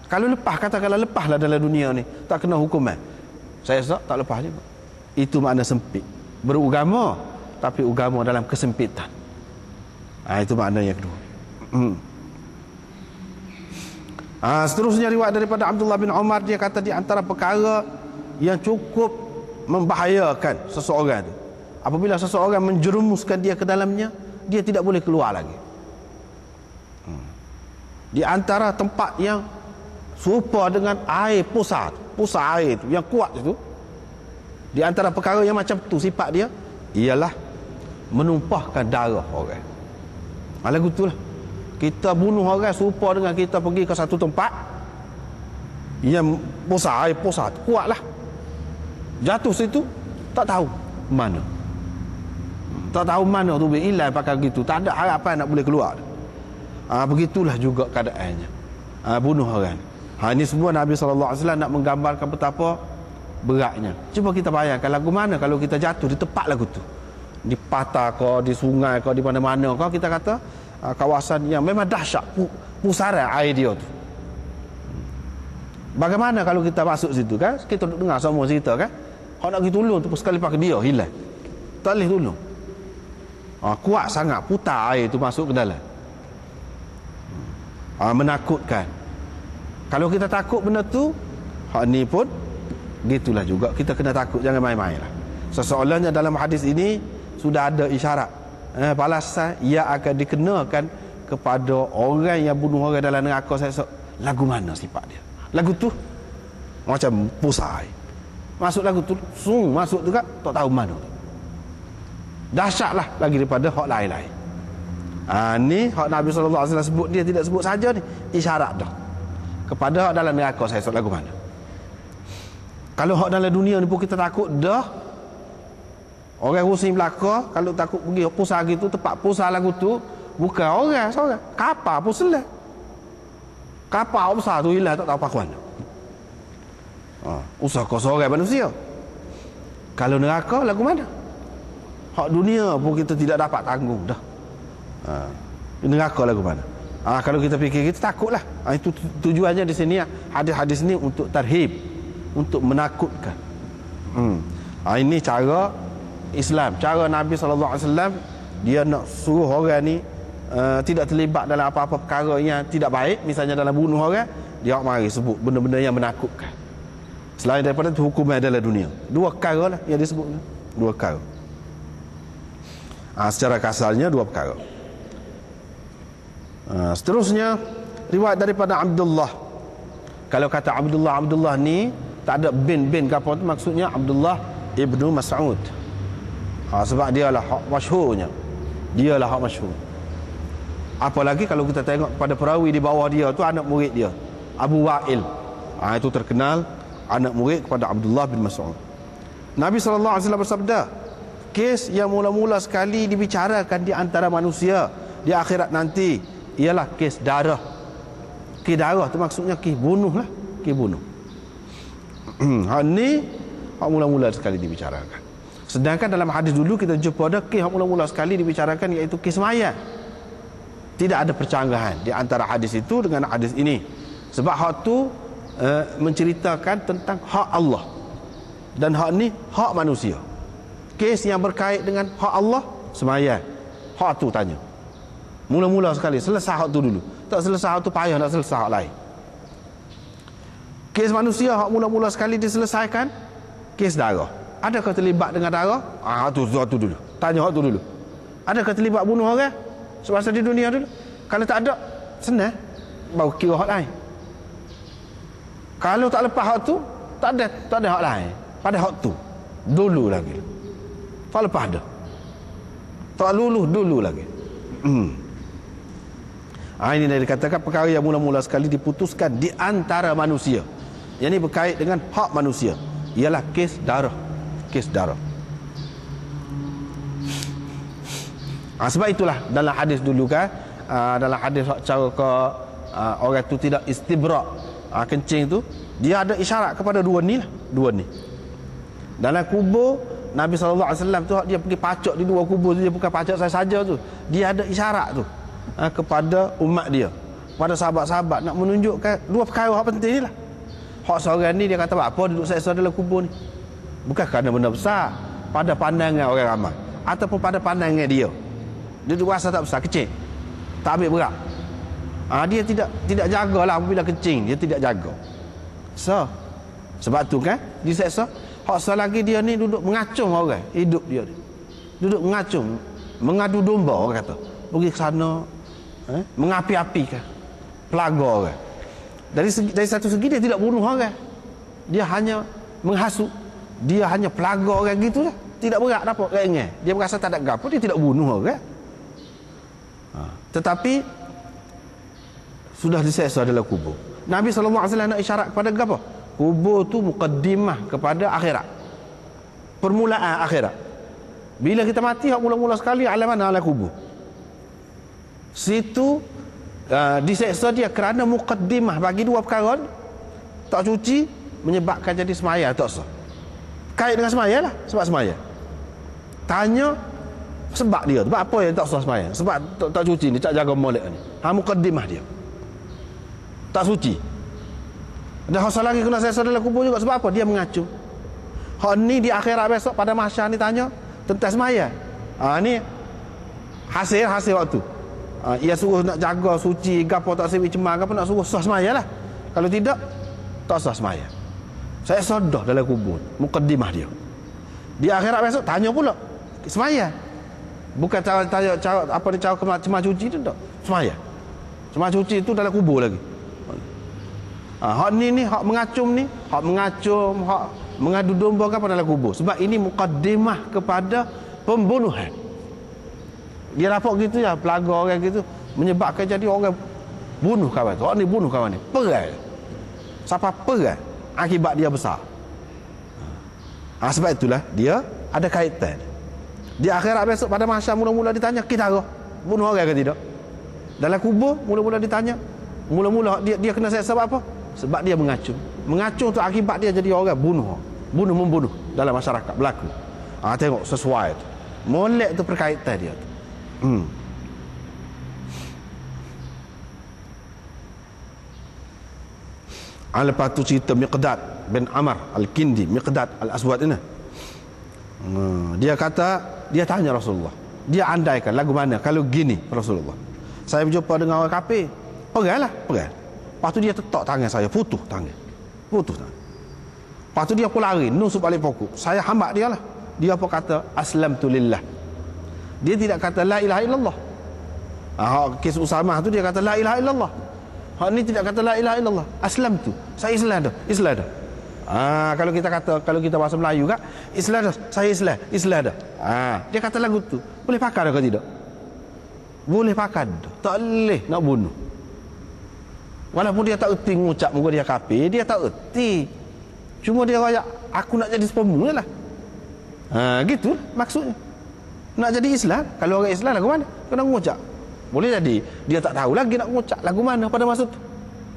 Kalau lepas, katakanlah lepaslah dalam dunia ni, tak kena hukuman, saya tak lepas juga. Itu makna sempit. Beragama tapi agama dalam kesempitan. Itu makna yang kedua. Seterusnya riwayat daripada Abdullah bin Umar, dia kata di antara perkara yang cukup membahayakan seseorang itu, apabila seseorang menjerumuskan dia ke dalamnya, dia tidak boleh keluar lagi. Di antara tempat yang serupa dengan air pusat air itu yang kuat itu, di antara perkara yang macam tu sifat dia ialah menumpahkan darah orang. Lagu tu lah, kita bunuh orang serupa dengan kita pergi ke satu tempat yang air pusat kuat lah, jatuh situ tak tahu mana tu hilang pakai gitu, tak ada harapan nak boleh keluar. Begitulah juga keadaannya bunuh orang. Ini semua Nabi SAW nak menggambarkan betapa beratnya. Cuba kita bayangkan lagu mana kalau kita jatuh di tempat lagu tu, di patah ke, di sungai ke, di mana-mana ke, kita kata kawasan yang memang dahsyat pusaran air dia tu. Bagaimana kalau kita masuk situ kan? Kita dengar semua cerita kan, kalau nak pergi tolong tu sekali pakai dia hilang, tak boleh tolong. Kuat sangat putar air tu masuk ke dalam. Menakutkan. Kalau kita takut benda tu, ni pun gitulah juga, kita kena takut, jangan main-main lah. Seseorangnya dalam hadis ini sudah ada isyarat balasan ia akan dikenakan kepada orang yang bunuh orang dalam neraka. Saya lagu mana sifat dia, lagu tu macam pusai masuk lagu tu, masuk tu kan tak tahu mana tu. Dahsyat lah lagi daripada hak lain-lain. Ni hak Nabi SAW sebut, dia tidak sebut saja ni, isyarat dah kepada hak dalam neraka. Saya lagu mana. Kalau hak dalam dunia ni pun kita takut dah. Orang rusing belaka kalau takut pergi pusat gitu, tempat pusat lagu tu bukan orang seorang, kapal pun selah. Kapal besar tu hilang tak tahu apa kuan. Usaha kau seorang manusia. Kalau neraka lagu mana? Hak dunia pun kita tidak dapat tanggung dah. Neraka lagu mana? Kalau kita fikir, kita takutlah. Itu tujuannya di sini, hadis-hadis ni untuk tarhib, untuk menakutkan. Ini cara Islam, cara Nabi SAW. Dia nak suruh orang ni tidak terlibat dalam apa-apa perkara yang tidak baik. Misalnya dalam bunuh orang, dia mari sebut benda-benda yang menakutkan. Selain daripada itu, hukuman dalam dunia. Dua perkara lah yang disebut. Dua perkara. Secara kasarnya dua perkara. Seterusnya riwayat daripada Abdullah. Kalau kata Abdullah ni tak ada bin ke apa tu, maksudnya Abdullah ibnu Mas'ud. Sebab dialah hak masyhurnya. Dialah hak masyhur. Apalagi kalau kita tengok pada perawi di bawah dia tu anak murid dia, Abu Wa'il. Itu terkenal anak murid kepada Abdullah bin Mas'ud. Nabi SAW bersabda, kes yang mula-mula sekali dibicarakan di antara manusia di akhirat nanti ialah kes darah. Kes darah tu maksudnya kes bunuh lah, kes bunuh. Ni hak mula-mula sekali dibicarakan. Sedangkan dalam hadis dulu kita jumpa ada kes hak mula-mula sekali dibicarakan, iaitu kes mayat. Tidak ada percanggahan di antara hadis itu dengan hadis ini. Sebab hak tu menceritakan tentang hak Allah, dan hak ni hak manusia. Kes yang berkait dengan hak Allah, semayat, hak tu tanya mula-mula sekali, selesai hak tu dulu. Tak selesai hak tu payah nak selesai hak lain. Kes manusia hak mula-mula sekali diselesaikan, kes darah. Adakah terlibat dengan darah? Hak tu dulu. Tanya hak tu dulu. Adakah terlibat bunuh orang semasa di dunia dulu? Kalau tak ada, senang, baru kira hak lain. Kalau tak lepas hak tu, tak ada hak lain pada hak tu dulu lagi. Tak lepas dah, tak luluh dulu lagi. Ini yang dikatakan perkara yang mula-mula sekali diputuskan di antara manusia. Yang ini berkait dengan hak manusia, ialah kes darah. Kes darah. Sebab itulah dalam hadis dulu kan, dalam hadis cara ke orang tu tidak istibrak kencing tu, dia ada isyarat kepada dua ni lah. Dua ni dalam kubur Nabi SAW tu, dia pergi pacak di dua kubur tu. Dia bukan pacak saja tu, dia ada isyarat tu kepada umat dia. pada sahabat-sahabat nak menunjukkan dua perkara hak penting ni lah. Hak seorang ni dia kata apa duduk seksa dalam kubur ni, bukan kerana benda besar pada pandangan orang ramai, ataupun pada pandangan dia duduk rasa tak besar, kecil, tak ambil berat. Dia tidak jagalah apabila kencing, dia tidak jaga. Sebab tu kan diseksa. Hak selagi dia ni duduk mengacung orang, hidup dia ni duduk mengacung, mengadu domba orang kata, pergi ke sana, mengapi-apikan pelaga orang. Dari satu segi dia tidak bunuh orang, dia hanya menghasut, dia hanya pelaga orang gitu lah, tidak berat dapat ringan, dia berasa tak ada gapo, dia tidak bunuh orang. Tetapi sudah diseksa dalam kubur. Nabi SAW nak isyarat kepada apa? Kubur tu mukaddimah kepada akhirat, permulaan akhirat. Bila kita mati, hak mula-mula sekali alam mana? Alam kubur. Situ diseksa dia kerana mukaddimah bagi dua perkara. Tak cuci menyebabkan jadi semaya tak sah. Kait dengan semaya lah, sebab semaya. Tanya sebab dia, sebab apa yang tak sah semaya? Sebab tak cuci ni, tak jaga molek ni. Mukaddimah dia tak suci. Dan hak lagi kena seksa dalam kubur juga, sebab apa? Dia mengacung. Hak ni di akhirat besok pada mahsyar ni tanya tentang semaya. Ni hasil waktu. Ia suruh nak jaga suci, gapo tak sewi cemar, gapo nak suruh sah semaya lah. Kalau tidak, tak sah semaya. Saya sodah dalam kubur, mukaddimah dia. Di akhirat besok tanya pula semaya. Bukan cara apa dia cara cemar cuci tu tak. Semaya. Cemar cuci tu dalam kubur lagi. Hak ni hak mengacung ni, hak mengadu domba kan pada dalam kubur. Sebab ini mukaddimah kepada pembunuhan. Dia dapat gitu ya, pelaga orang gitu menyebabkan jadi orang bunuh kawan tu. Orang ni bunuh kawan ni, perang. Siapa perang, akibat dia besar. Sebab itulah dia ada kaitan. Di akhirat besok pada mahsyar mula-mula ditanya kita bunuh orang ke tidak. Dalam kubur mula-mula ditanya, mula-mula dia kena seksa sebab apa? Sebab dia mengacung. Mengacung tu akibat dia jadi orang membunuh dalam masyarakat berlaku. Tengok sesuai tu. Molek tu perkaitan dia tu. Lepas tu cerita Miqdad bin Amr Al-Kindi, Miqdad Al-Aswad ini. Dia kata, dia tanya Rasulullah, dia andaikan lagu mana kalau gini Rasulullah, saya berjumpa dengan orang kafir, perang. Lepas tu dia tetak tangan saya, putus tangan. Lepas tu dia pun lari, nusuk balik pokok. Saya hambak dia lah. Dia pun kata aslamtu lillah. Dia tidak kata la ilaha illallah. Kes Usamah tu dia kata la ilaha illallah. Hak ni tidak kata la ilaha illallah. Aslamtu. Saya Islam dah. Kalau kita bahasa Melayu kan, Islam dah. Saya Islam dah. Dia kata lagu tu. Boleh pakai dah ke tidak? Boleh pakai dah. Tak boleh nak bunuh. Walaupun dia tak erti mengucap muka dia kafir, dia tak erti. Cuma dia raya, aku nak jadi sepemu lah. Gitu maksudnya. Nak jadi Islam, kalau orang Islam lagu mana? Kena mengucap. Boleh jadi dia tak tahu lagi nak mengucap lagu mana pada masa tu.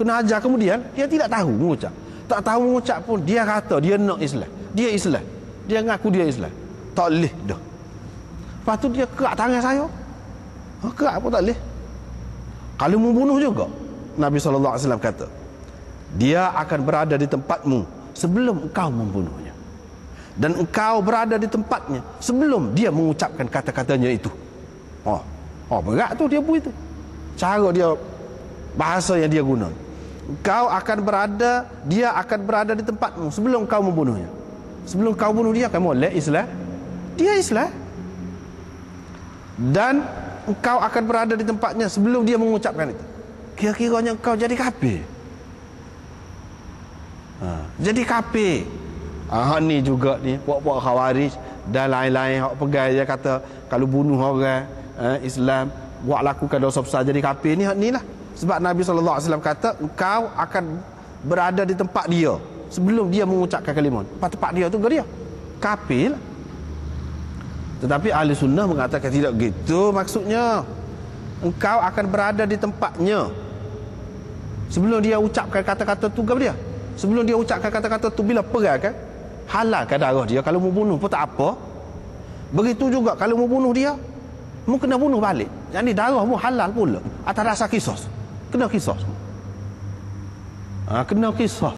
Kena ajar kemudian, dia tidak tahu mengucap. Tak tahu mengucap pun dia kata dia nak Islam. Dia Islam. Dia ngaku dia Islam. Tak boleh dah. Lepas tu dia kerak tangan saya. Kerak pun tak boleh. Kalau membunuh juga, Nabi SAW kata, dia akan berada di tempatmu sebelum engkau membunuhnya, dan engkau berada di tempatnya sebelum dia mengucapkan kata-katanya itu. Berat tu dia buat itu. Cara dia, bahasa yang dia guna. Dia akan berada di tempatmu sebelum engkau membunuhnya. Sebelum kau bunuh dia, kamu oleh Islam. Dia Islam. Dan engkau akan berada di tempatnya sebelum dia mengucapkan itu. Kira-kiranya engkau jadi kafir. Jadi kafir. Ni juga ni puak-puak Khawarij dan lain-lain hak pegang dia kata kalau bunuh orang Islam buat lakukan dosa besar jadi kafir ni lah. Sebab Nabi SAW kata engkau akan berada di tempat dia sebelum dia mengucapkan kalimah. Tempat dia tu dia kafir lah. Tetapi ahli sunnah mengatakan tidak gitu maksudnya. Engkau akan berada di tempatnya sebelum dia ucapkan kata-kata tu dia. Sebelum dia ucapkan kata-kata tu, bila perang kan, halalkan darah dia. Kalau mau bunuh pun tak apa. Begitu juga kalau mau bunuh dia, mu kena bunuh balik. Jadi darah mu halal pula atas dasar kisos. kena kisah. Kena kisah